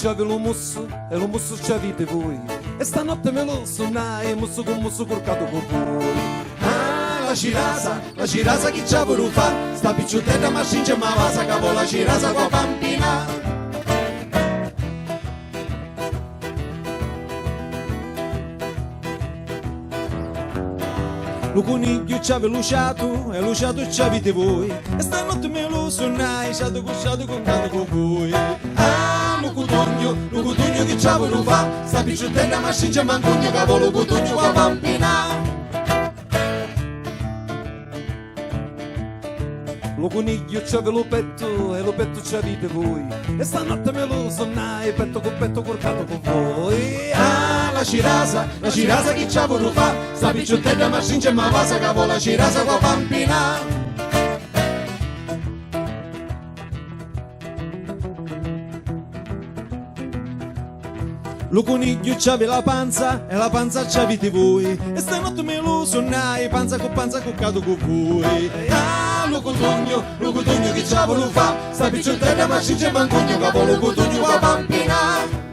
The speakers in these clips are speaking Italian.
c'ave lo musso e lo musso c'avete voi. E stanotte me lo suonai, musso con musso corcato con voi. Ah, la cirasa chi c'ha voluto fa? Sta picciutella ma scinge ma vasa capo la cirasa con bambina. Lo coniglio ci aveva luciato e luciato ci avete voi. E stanotte me lo suonai, sciato con canto con voi. Ah, lo cotugno che ci aveva fa? Sta picciutella ma scinge mancugno capo lo cotugno con bambina. Lo coniglio c'aveva lo petto e lo petto c'avete voi. E stanotte me lo suonai, petto con petto corcato con voi. Ah, la cirasa chi c'ha voluto fa? Sta picciottella ma scinge ma vasa capo la cirasa con bambina. Lo coniglio c'aveva la panza e la panza c'avete voi. E stanotte me lo suonai, panza coccato con voi. Ah, lo cotugno che c'ha voluto fa? Sta picciottella ma scinge mancugno capo lo cotugno con bambina.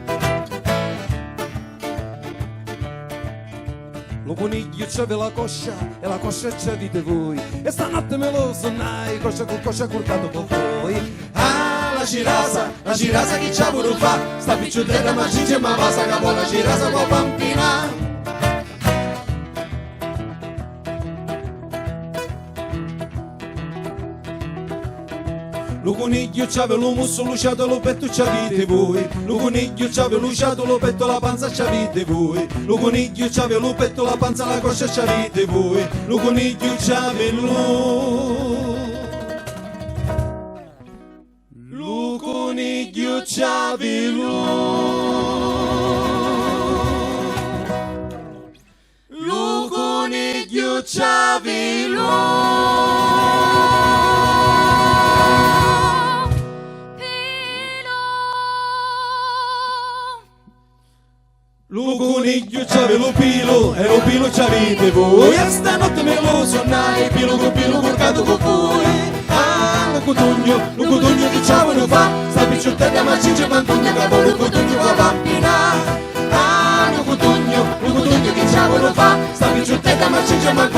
Lo coniglio c'aveva la coscia e la coscia c'avete voi. E stanotte me lo suonai, coscia con coscia corcato con voi. Ah, la cirasa chi c'ha voluto fa? Sta picciutella ma scinge ma vasa capo la cirasa con bambina. Lo coniglio c'aveva lo musso luciato, lo petto c'avete voi. Lo coniglio c'aveva luciato, lo petto, la panza c'avete voi. Lo coniglio c'aveva lo petto, la panza, la coscia c'avete voi. Lo coniglio c'aveva lo coniglio c'aveva lo coniglio c'aveva. Lo coniglio c'aveva lo pilo e lo pilo c'avete voi. E stanotte me lo suonai, pilo con pilo corcato con voi. Ah, lo cotugno che c'aveva fa? Sta picciottella ma scinge mancugno capo lo cotugno con bambina. Ah, lo cotugno che c'aveva fa? Sta picciottella ma scinge mancugno